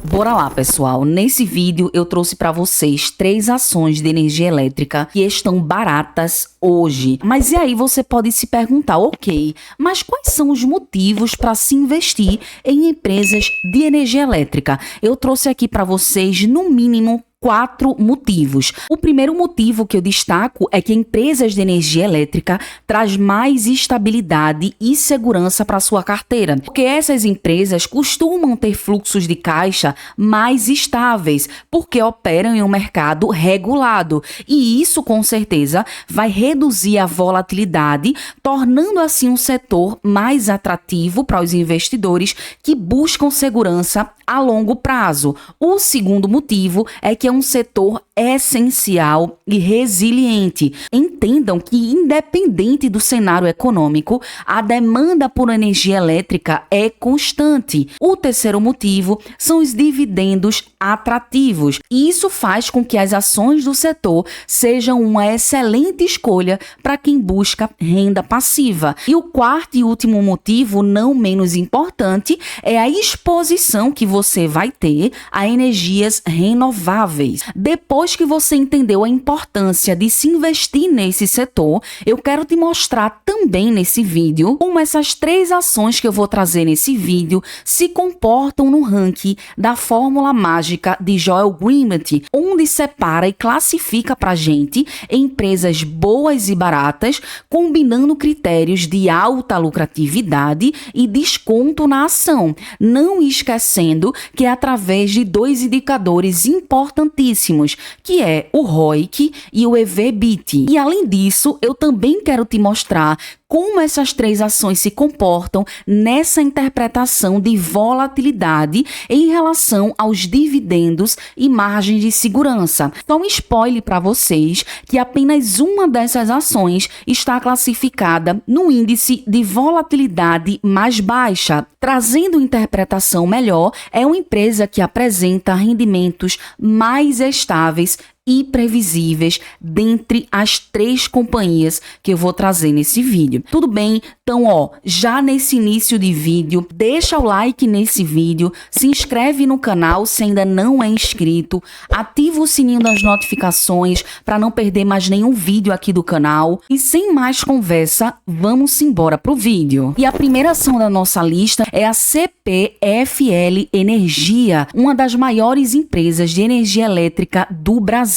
Bora lá, pessoal. Nesse vídeo eu trouxe para vocês 3 ações de energia elétrica que estão baratas hoje. Mas e aí você pode se perguntar, ok, mas quais são os motivos para se investir em empresas de energia elétrica? Eu trouxe aqui para vocês no mínimo 4 motivos. O primeiro motivo que eu destaco é que empresas de energia elétrica traz mais estabilidade e segurança para sua carteira, porque essas empresas costumam ter fluxos de caixa mais estáveis, porque operam em um mercado regulado, e isso com certeza vai reduzir a volatilidade, tornando assim um setor mais atrativo para os investidores que buscam segurança a longo prazo. O segundo motivo é que é um setor essencial e resiliente. Entendam que, independente do cenário econômico, a demanda por energia elétrica é constante. O terceiro motivo são os dividendos atrativos. E isso faz com que as ações do setor sejam uma excelente escolha para quem busca renda passiva. E o quarto e último motivo, não menos importante, é a exposição que você vai ter a energias renováveis. Depois que você entendeu a importância de se investir nesse setor, eu quero te mostrar também nesse vídeo como essas 3 ações que eu vou trazer nesse vídeo se comportam no ranking da fórmula mágica de Joel Greenblatt, onde separa e classifica pra gente empresas boas e baratas, combinando critérios de alta lucratividade e desconto na ação, não esquecendo que é através de 2 indicadores importantíssimos, que é o ROIC e o EV/EBITDA. E além disso, eu também quero te mostrar como essas 3 ações se comportam nessa interpretação de volatilidade em relação aos dividendos e margens de segurança. Só um spoiler para vocês que apenas uma dessas ações está classificada no índice de volatilidade mais baixa. Trazendo interpretação melhor, é uma empresa que apresenta rendimentos mais estáveis e previsíveis dentre as 3 companhias que eu vou trazer nesse vídeo. Tudo bem? Então, já nesse início de vídeo, deixa o like nesse vídeo, se inscreve no canal se ainda não é inscrito, ativa o sininho das notificações para não perder mais nenhum vídeo aqui do canal. E sem mais conversa, vamos embora pro vídeo. E a primeira ação da nossa lista é a CPFL Energia, uma das maiores empresas de energia elétrica do Brasil.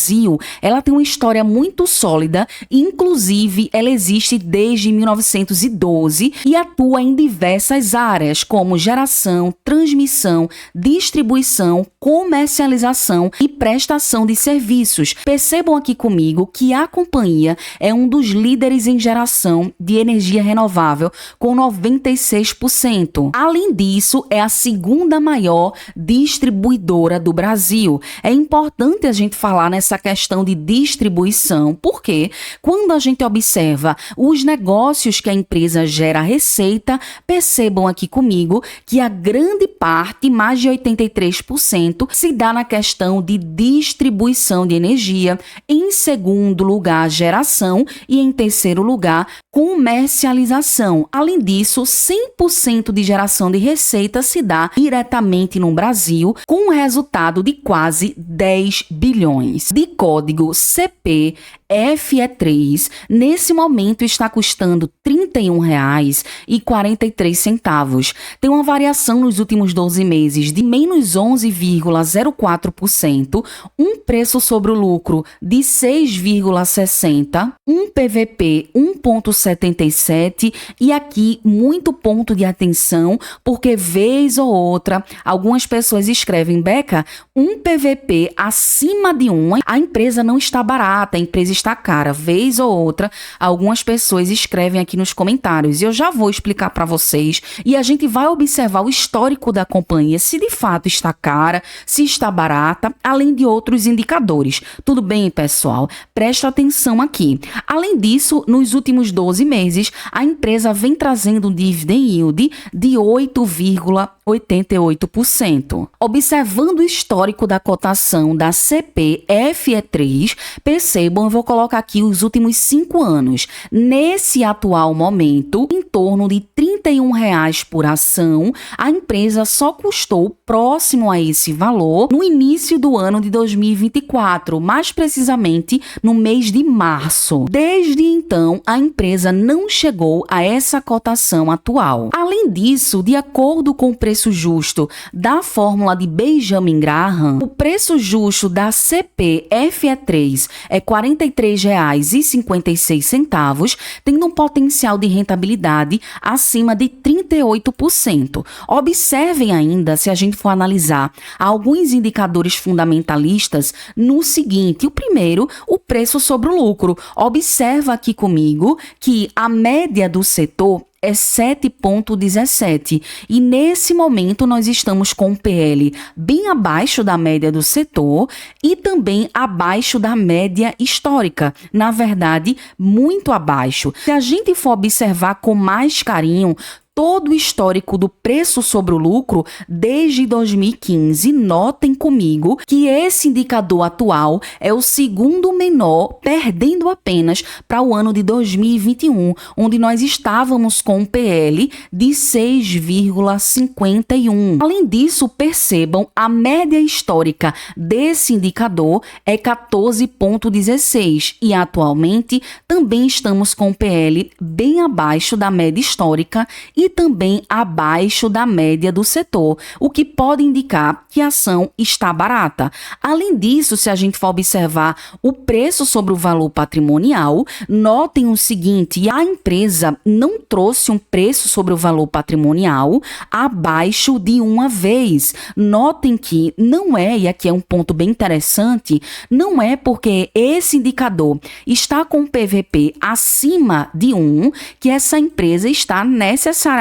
Ela tem uma história muito sólida, inclusive ela existe desde 1912 e atua em diversas áreas, como geração, transmissão, distribuição, comercialização e prestação de serviços. Percebam aqui comigo que a companhia é um dos líderes em geração de energia renovável, com 96%. Além disso, é a segunda maior distribuidora do Brasil. É importante a gente falar nessa questão de distribuição, porque quando a gente observa os negócios que a empresa gera receita, percebam aqui comigo que a grande parte, mais de 83%, se dá na questão de distribuição de energia, em segundo lugar, geração e em terceiro lugar, comercialização. Além disso, 100% de geração de receita se dá diretamente no Brasil, com um resultado de quase 10 bilhões. De código CPFE3, nesse momento está custando R$ 31,43. Tem uma variação nos últimos 12 meses de menos 11,04%, um preço sobre o lucro de 6,60%, um PVP 1,77 e aqui muito ponto de atenção, porque vez ou outra algumas pessoas escrevem, Beca, um PVP acima de 1, a empresa não está barata, a empresa está cara. Vez ou outra, algumas pessoas escrevem aqui nos comentários e eu já vou explicar para vocês e a gente vai observar o histórico da companhia, se de fato está cara, se está barata, além de outros indicadores. Tudo bem, pessoal? Presta atenção aqui. Além disso, nos últimos 12 meses, a empresa vem trazendo um dividend yield de 8,1%. 88%. Observando o histórico da cotação da CPFE3, percebam, eu vou colocar aqui os últimos 5 anos. Nesse atual momento, em torno de R$ 31,00 por ação, a empresa só custou próximo a esse valor no início do ano de 2024, mais precisamente no mês de março. Desde então, a empresa não chegou a essa cotação atual. Além disso, de acordo com o preço justo da fórmula de Benjamin Graham, o preço justo da CPFE3 é R$ 43,56, tendo um potencial de rentabilidade acima de 38%. Observem ainda, se a gente for analisar alguns indicadores fundamentalistas, no seguinte: o primeiro, o preço sobre o lucro. Observa aqui comigo que a média do setor é 7,17 e nesse momento nós estamos com um PL bem abaixo da média do setor e também abaixo da média histórica, na verdade muito abaixo. Se a gente for observar com mais carinho todo o histórico do preço sobre o lucro desde 2015, notem comigo que esse indicador atual é o segundo menor, perdendo apenas para o ano de 2021, onde nós estávamos com um PL de 6,51. Além disso, percebam, a média histórica desse indicador é 14,16 e atualmente também estamos com um PL bem abaixo da média histórica e também abaixo da média do setor, o que pode indicar que a ação está barata. Além disso, se a gente for observar o preço sobre o valor patrimonial, notem o seguinte: a empresa não trouxe um preço sobre o valor patrimonial abaixo de uma vez. Notem que não é, e aqui é um ponto bem interessante, não é porque esse indicador está com PVP acima de 1 que essa empresa está necessariamente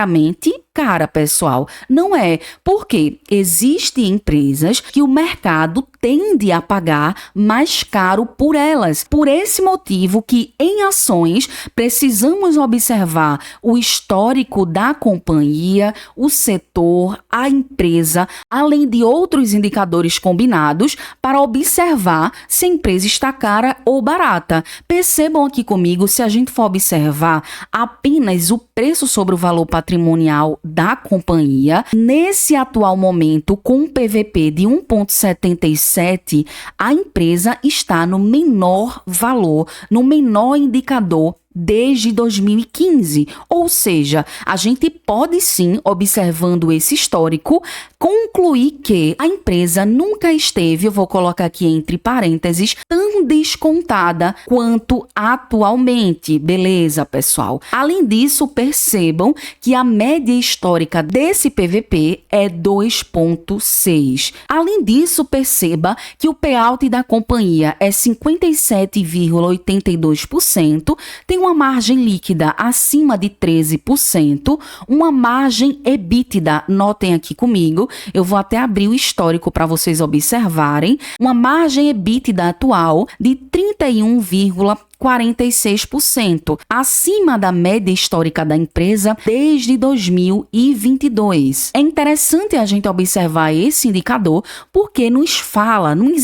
cara, pessoal. Não é, porque existem empresas que o mercado tende a pagar mais caro por elas. Por esse motivo que em ações precisamos observar o histórico da companhia, o setor, a empresa, além de outros indicadores combinados para observar se a empresa está cara ou barata. Percebam aqui comigo, se a gente for observar apenas o preço sobre o valor patrimonial da companhia, nesse atual momento, com um PVP de 1,77, a empresa está no menor valor, no menor indicador desde 2015, ou seja, a gente pode sim, observando esse histórico, concluir que a empresa nunca esteve, eu vou colocar aqui entre parênteses, tão descontada quanto atualmente, beleza, pessoal? Além disso, percebam que a média histórica desse PVP é 2,6. Além disso, perceba que o payout da companhia é 57,82%, tem uma margem líquida acima de 13%, uma margem EBITDA, notem aqui comigo, eu vou até abrir o histórico para vocês observarem, uma margem EBITDA atual de 31,46%, acima da média histórica da empresa desde 2022. É interessante a gente observar esse indicador porque nos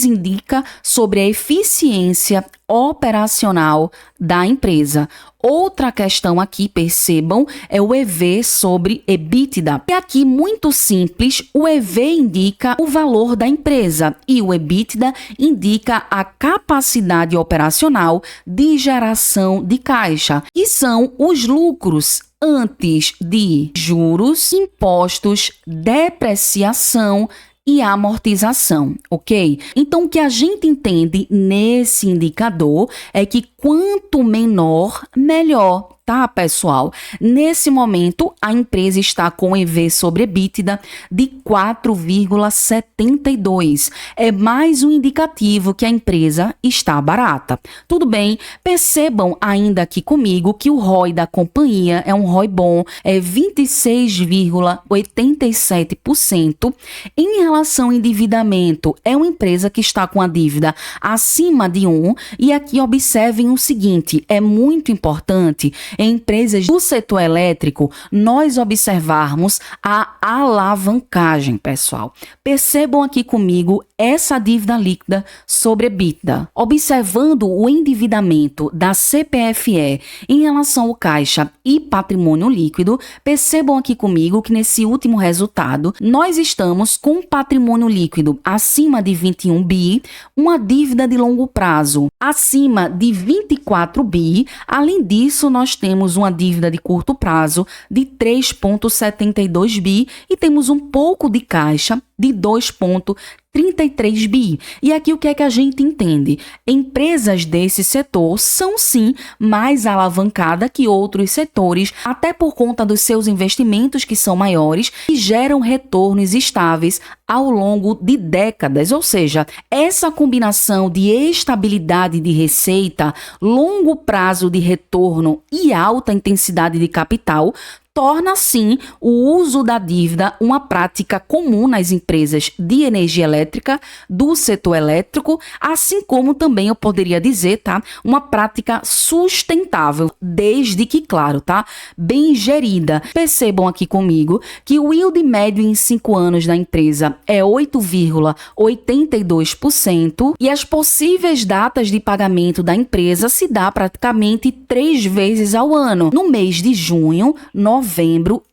indica sobre a eficiência operacional da empresa. Outra questão aqui, percebam, é o EV sobre EBITDA. E aqui, muito simples, o EV indica o valor da empresa e o EBITDA indica a capacidade operacional de geração de caixa, que são os lucros antes de juros, impostos, depreciação e amortização, ok? Então, o que a gente entende nesse indicador é que quanto menor, melhor. Tá, pessoal? Nesse momento, a empresa está com EV sobre EBITDA de 4,72. É mais um indicativo que a empresa está barata. Tudo bem? Percebam ainda aqui comigo que o ROI da companhia é um ROI bom, é 26,87%. Em relação ao endividamento, é uma empresa que está com a dívida acima de 1. E aqui observem o seguinte, é muito importante. em empresas do setor elétrico nós observarmos a alavancagem, pessoal. Percebam aqui comigo essa dívida líquida sobre EBITDA. Observando o endividamento da CPFE em relação ao caixa e patrimônio líquido, percebam aqui comigo que nesse último resultado nós estamos com um patrimônio líquido acima de 21 bi, uma dívida de longo prazo acima de 24 bi. Além disso, nós temos uma dívida de curto prazo de 3,72 bi e temos um pouco de caixa de 2,33 bi. E aqui o que é que a gente entende? Empresas desse setor são sim mais alavancadas que outros setores, até por conta dos seus investimentos que são maiores e geram retornos estáveis ao longo de décadas. Ou seja, essa combinação de estabilidade de receita, longo prazo de retorno e alta intensidade de capital torna, sim, o uso da dívida uma prática comum nas empresas de energia elétrica, do setor elétrico, assim como também eu poderia dizer, tá, uma prática sustentável, desde que, claro, tá, bem gerida. Percebam aqui comigo que o yield médio em 5 anos da empresa é 8,82% e as possíveis datas de pagamento da empresa se dá praticamente 3 vezes ao ano, no mês de junho, novembro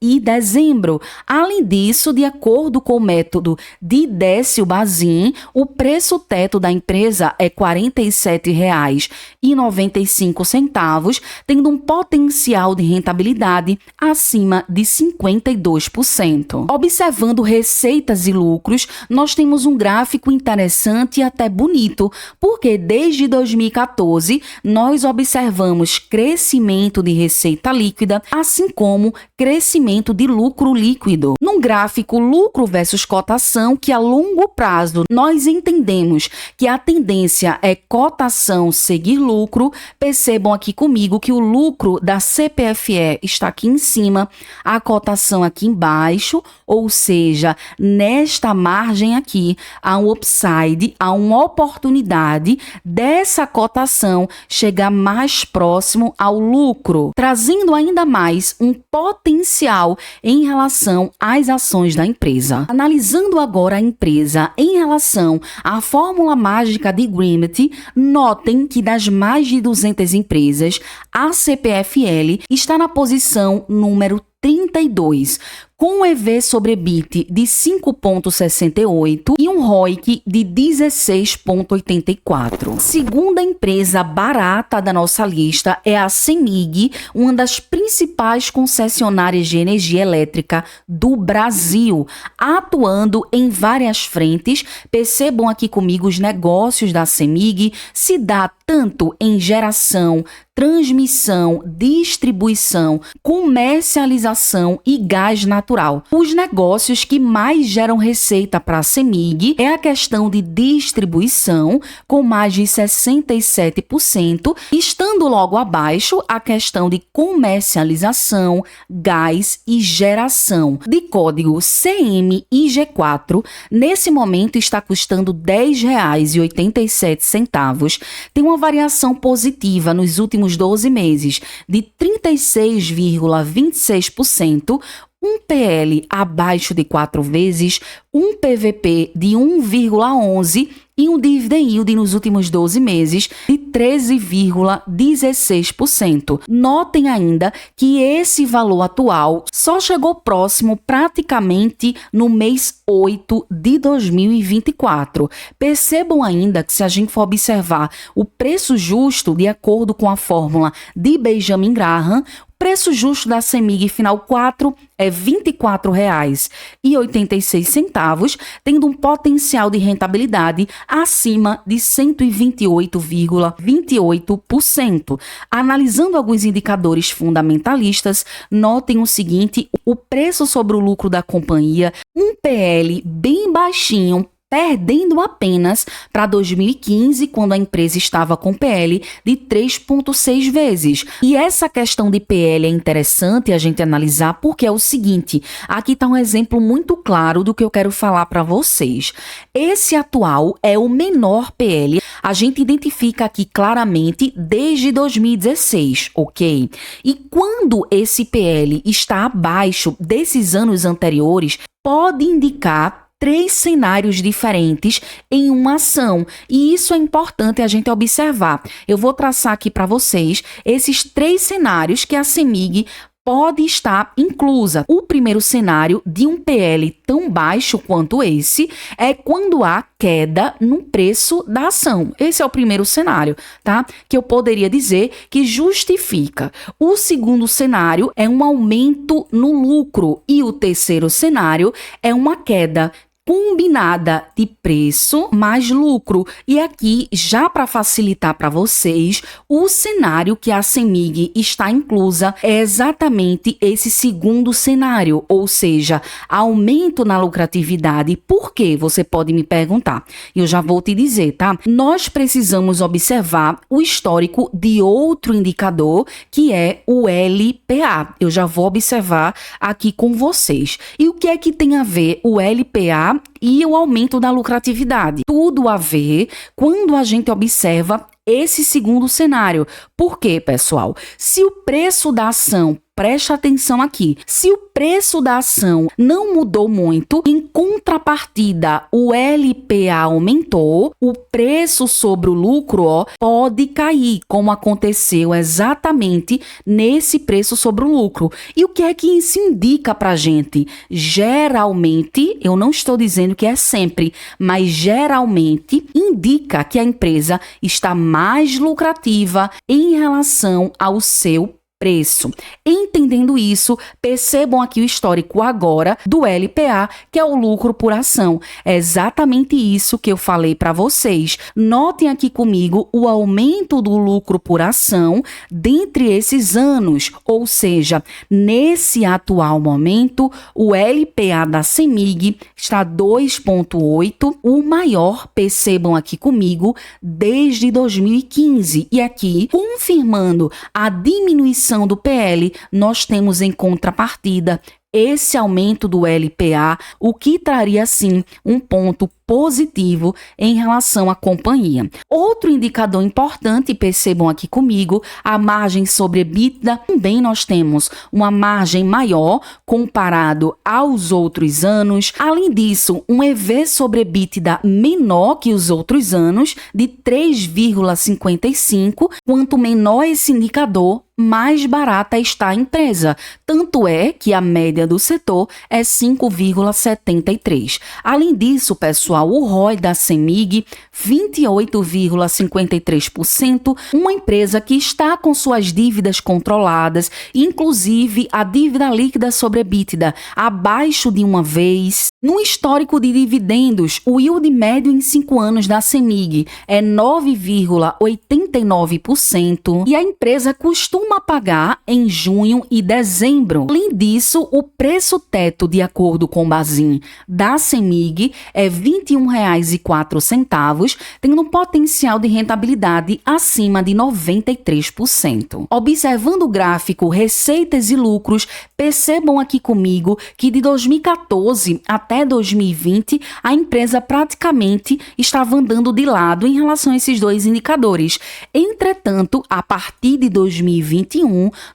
e dezembro. Além disso, de acordo com o método de Décio-Bazin, o preço teto da empresa é R$ 47,95, tendo um potencial de rentabilidade acima de 52%. Observando receitas e lucros, nós temos um gráfico interessante e até bonito, porque desde 2014 nós observamos crescimento de receita líquida, assim como crescimento de lucro líquido. Num gráfico lucro versus cotação, que a longo prazo nós entendemos que a tendência é cotação seguir lucro, percebam aqui comigo que o lucro da CPFE está aqui em cima, a cotação aqui embaixo, ou seja, nesta margem aqui há um upside, há uma oportunidade dessa cotação chegar mais próximo ao lucro, trazendo ainda mais um potencial em relação às ações da empresa. Analisando agora a empresa em relação à fórmula mágica de Grimmett, notem que das mais de 200 empresas, a CPFL está na posição número 32, com um EV sobre EBIT de 5,68 e um ROIC de 16,84. Segunda empresa barata da nossa lista é a CEMIG, uma das principais concessionárias de energia elétrica do Brasil, atuando em várias frentes. Percebam aqui comigo os negócios da CEMIG, se dá tanto em geração, transmissão, distribuição, comercialização e gás natural. Os negócios que mais geram receita para a CEMIG é a questão de distribuição, com mais de 67%, estando logo abaixo a questão de comercialização, gás e geração. De código CMIG4, nesse momento está custando R$ 10,87. Tem uma variação positiva nos últimos 12 meses de 36,26%, um PL abaixo de 4 vezes, um PVP de 1,11 e um dividend yield nos últimos 12 meses de 13,16%. Notem ainda que esse valor atual só chegou próximo praticamente no mês 8 de 2024. Percebam ainda que se a gente for observar o preço justo de acordo com a fórmula de Benjamin Graham, o preço justo da CEMIG final 4 é R$ 24,86, tendo um potencial de rentabilidade acima de 128,28%. Analisando alguns indicadores fundamentalistas, notem o seguinte: o preço sobre o lucro da companhia, um PL bem baixinho, perdendo apenas para 2015, quando a empresa estava com PL de 3,6 vezes. E essa questão de PL é interessante a gente analisar porque é o seguinte, aqui está um exemplo muito claro do que eu quero falar para vocês. Esse atual é o menor PL, a gente identifica aqui claramente desde 2016, ok? E quando esse PL está abaixo desses anos anteriores, pode indicar 3 cenários diferentes em uma ação, e isso é importante a gente observar. Eu vou traçar aqui para vocês esses 3 cenários que a CEMIG pode estar inclusa. O primeiro cenário de um PL tão baixo quanto esse é quando há queda no preço da ação. Esse é o primeiro cenário, tá? Que eu poderia dizer que justifica. O segundo cenário é um aumento no lucro e o terceiro cenário é uma queda combinada de preço mais lucro. E aqui, já para facilitar para vocês, o cenário que a CEMIG está inclusa é exatamente esse segundo cenário, ou seja, aumento na lucratividade. Por quê? Você pode me perguntar. Eu já vou te dizer, tá? Nós precisamos observar o histórico de outro indicador, que é o LPA. Eu já vou observar aqui com vocês. E o que é que tem a ver o LPA e o aumento da lucratividade? Tudo a ver quando a gente observa esse segundo cenário. Por quê, pessoal? Se o preço da ação, preste atenção aqui, se o preço da ação não mudou muito, em contrapartida, o LPA aumentou, o preço sobre o lucro, pode cair, como aconteceu exatamente nesse preço sobre o lucro. E o que é que isso indica pra gente? Geralmente, eu não estou dizendo que é sempre, mas geralmente indica que a empresa está mais lucrativa em relação ao seu preço. Entendendo isso, percebam aqui o histórico agora do LPA, que é o lucro por ação. É exatamente isso que eu falei para vocês. Notem aqui comigo o aumento do lucro por ação dentre esses anos, ou seja, nesse atual momento, o LPA da CEMIG está 2,8, o maior, percebam aqui comigo, desde 2015. E aqui, confirmando a diminuição do PL, nós temos em contrapartida esse aumento do LPA, o que traria sim um ponto positivo em relação à companhia. Outro indicador importante, percebam aqui comigo, a margem sobre EBITDA. Também nós temos uma margem maior comparado aos outros anos. Além disso, um EV sobre EBITDA menor que os outros anos, de 3,55. Quanto menor esse indicador, mais barata está a empresa. Tanto é que a média do setor é 5,73. Além disso, pessoal, o ROI da CEMIG, 28,53%, uma empresa que está com suas dívidas controladas, inclusive a dívida líquida sobre EBITDA abaixo de 1 vez. No histórico de dividendos, o yield médio em 5 anos da CEMIG é 9,89% e a empresa costuma pagar em junho e dezembro. Além disso, o preço teto, de acordo com o Bazin da CEMIG, é R$ 21,04, tendo um potencial de rentabilidade acima de 93%. Observando o gráfico receitas e lucros, percebam aqui comigo que de 2014 até 2020, a empresa praticamente estava andando de lado em relação a esses dois indicadores. Entretanto, a partir de 2021,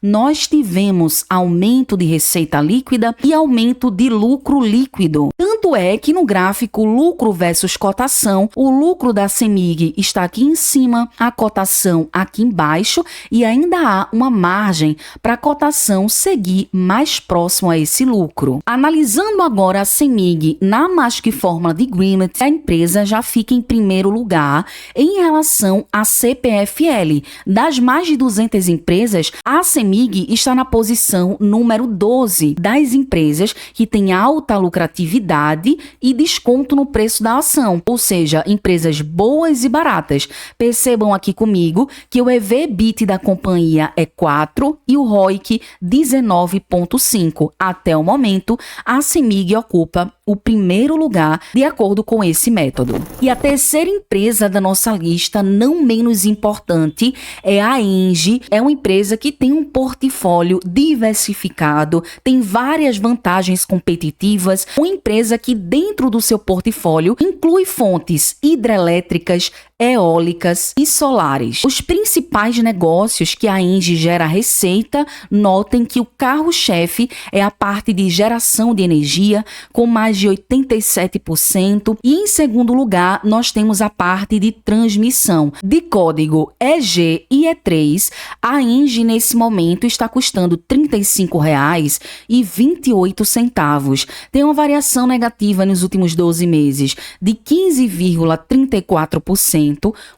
nós tivemos aumento de receita líquida e aumento de lucro líquido. Tanto é que no gráfico lucro versus cotação, o lucro da CEMIG está aqui em cima, a cotação aqui embaixo, e ainda há uma margem para a cotação seguir mais próximo a esse lucro. Analisando agora a CEMIG na Maersk Fórmula de Greenwich, a empresa já fica em primeiro lugar em relação à CPFL. Das mais de 200 empresas empresas, a CEMIG está na posição número 12 das empresas que têm alta lucratividade e desconto no preço da ação, ou seja, empresas boas e baratas. Percebam aqui comigo que o EV/EBITDA da companhia é 4 e o ROIC 19,5. Até o momento, a CEMIG ocupa o primeiro lugar de acordo com esse método. E a terceira empresa da nossa lista, não menos importante, é a ENGIE. É uma empresa que tem um portfólio diversificado, tem várias vantagens competitivas, uma empresa que dentro do seu portfólio inclui fontes hidrelétricas, eólicas e solares. Os principais negócios que a ENGIE gera receita, notem que o carro-chefe é a parte de geração de energia, com mais de 87%, e em segundo lugar nós temos a parte de transmissão. De código EG e E3, a ENGIE nesse momento está custando R$ 35,28. Tem uma variação negativa nos últimos 12 meses de 15,34%,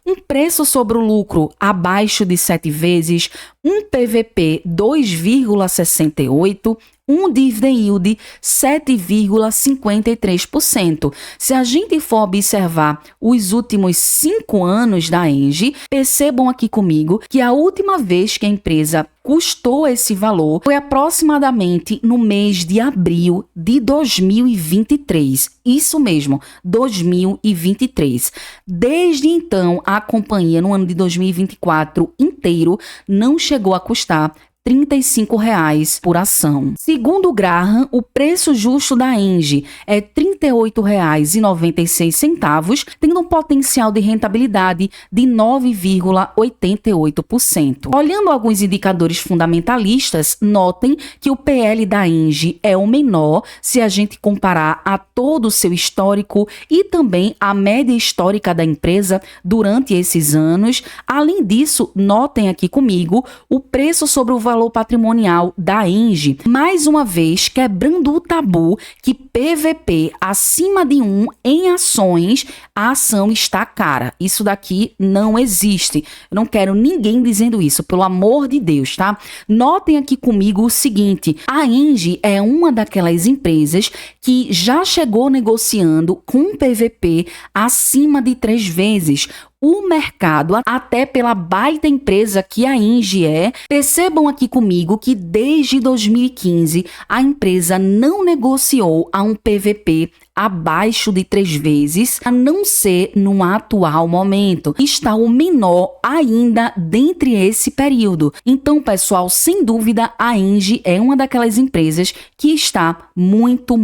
um preço sobre o lucro abaixo de 7 vezes, um PVP 2,68%, um dividend yield 7,53%. Se a gente for observar os últimos 5 anos da ENGIE, percebam aqui comigo que a última vez que a empresa custou esse valor foi aproximadamente no mês de abril de 2023. Isso mesmo, 2023. Desde então, a companhia no ano de 2024 inteiro não chegou a custar R$ 35,00 por ação. Segundo o Graham, o preço justo da ENGIE é R$ 38,96, tendo um potencial de rentabilidade de 9,88%. Olhando alguns indicadores fundamentalistas, notem que o PL da ENGIE é o menor se a gente comparar a todo o seu histórico e também a média histórica da empresa durante esses anos. Além disso, notem aqui comigo o preço sobre o valor patrimonial da ENGIE, mais uma vez quebrando o tabu que PVP acima de 1 em ações, a ação está cara. Isso daqui não existe. Eu não quero ninguém dizendo isso, pelo amor de Deus, tá? Notem aqui comigo o seguinte, a ENGIE é uma daquelas empresas que já chegou negociando com PVP acima de 3 vezes. O mercado, até pela baita empresa que a ENGIE é, percebam aqui comigo que desde 2015 a empresa não negociou a um PVP abaixo de 3 vezes, a não ser no atual momento. Está o menor ainda dentre esse período. Então, pessoal, sem dúvida, a ENGIE é uma daquelas empresas que está muito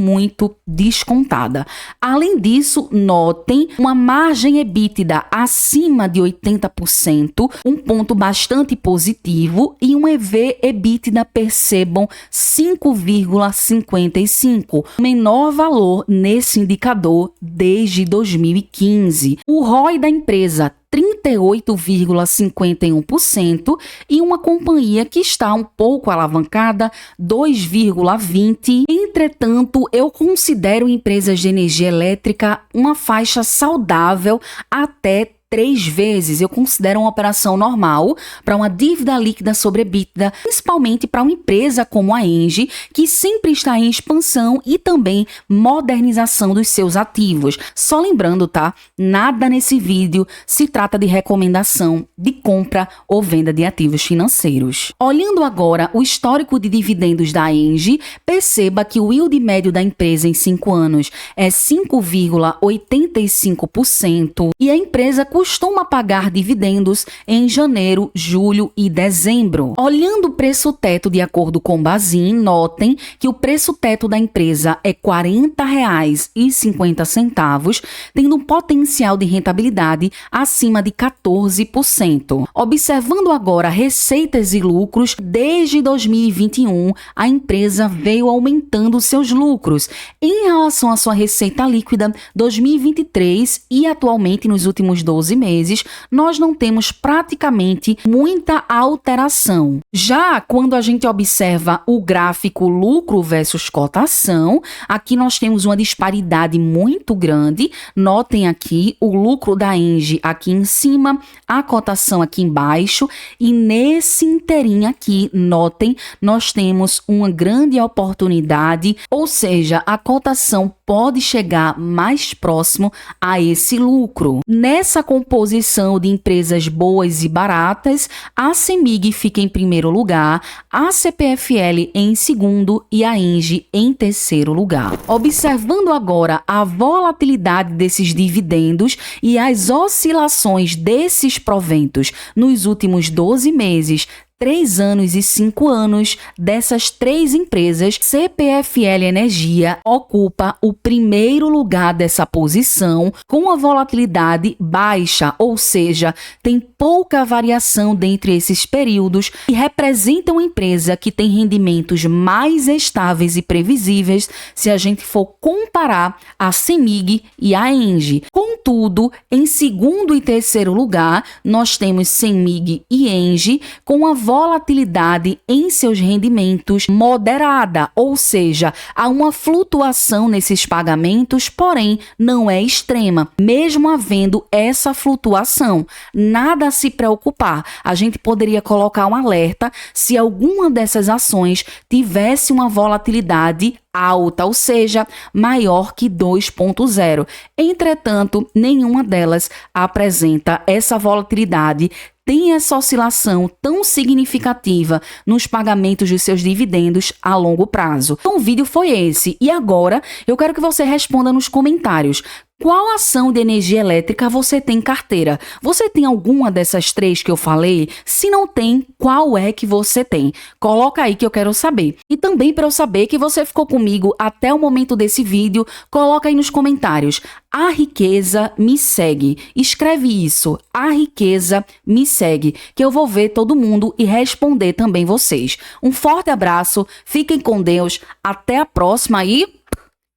descontada. Além disso, notem uma margem EBITDA acima de 80%, um ponto bastante positivo, e um EV/EBITDA, percebam, 5,55, o menor valor nesse indicador desde 2015. O ROI da empresa 38,51% e uma companhia que está um pouco alavancada, 2,20%. Entretanto, eu considero empresas de energia elétrica uma faixa saudável até 3 vezes. Eu considero uma operação normal para uma dívida líquida sobre EBITDA, principalmente para uma empresa como a ENGIE, que sempre está em expansão e também modernização dos seus ativos. Só lembrando, tá? Nada nesse vídeo se trata de recomendação de compra ou venda de ativos financeiros. Olhando agora o histórico de dividendos da ENGIE, perceba que o yield médio da empresa em 5 anos é 5,85% e a empresa costuma pagar dividendos em janeiro, julho e dezembro. Olhando o preço teto de acordo com o Bazin, notem que o preço teto da empresa é R$ 40,50, tendo um potencial de rentabilidade acima de 14%. Observando agora receitas e lucros, desde 2021 a empresa veio aumentando seus lucros. Em relação à sua receita líquida, 2023 e atualmente nos últimos 12 12 meses, nós não temos praticamente muita alteração. Já quando a gente observa o gráfico lucro versus cotação, aqui nós temos uma disparidade muito grande. Notem aqui o lucro da Engie aqui em cima, a cotação aqui embaixo, e nesse inteirinho aqui, notem, nós temos uma grande oportunidade, ou seja, a cotação pode chegar mais próximo a esse lucro. Nessa composição de empresas boas e baratas, a CEMIG fica em primeiro lugar, a CPFL em segundo e a Engie em terceiro lugar. Observando agora a volatilidade desses dividendos e as oscilações desses proventos nos últimos 12 meses, 3 anos e 5 anos, dessas 3 empresas, CPFL Energia ocupa o primeiro lugar dessa posição com a volatilidade baixa, ou seja, tem pouca variação dentre esses períodos e representa uma empresa que tem rendimentos mais estáveis e previsíveis se a gente for comparar a CEMIG e a Engie. Contudo, em segundo e terceiro lugar, nós temos CEMIG e Engie com a volatilidade em seus rendimentos moderada, ou seja, há uma flutuação nesses pagamentos, porém não é extrema. Mesmo havendo essa flutuação, nada a se preocupar. A gente poderia colocar um alerta se alguma dessas ações tivesse uma volatilidade alta, ou seja, maior que 2.0. Entretanto, nenhuma delas apresenta essa volatilidade, tem essa oscilação tão significativa nos pagamentos dos seus dividendos a longo prazo. Então, o vídeo foi esse. E agora, eu quero que você responda nos comentários. Qual ação de energia elétrica você tem em carteira? Você tem alguma dessas 3 que eu falei? Se não tem, qual é que você tem? Coloca aí que eu quero saber. E também para eu saber que você ficou comigo até o momento desse vídeo, coloca aí nos comentários. A riqueza me segue. Escreve isso. A riqueza me segue. Que eu vou ver todo mundo e responder também vocês. Um forte abraço. Fiquem com Deus. Até a próxima e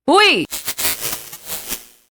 fui!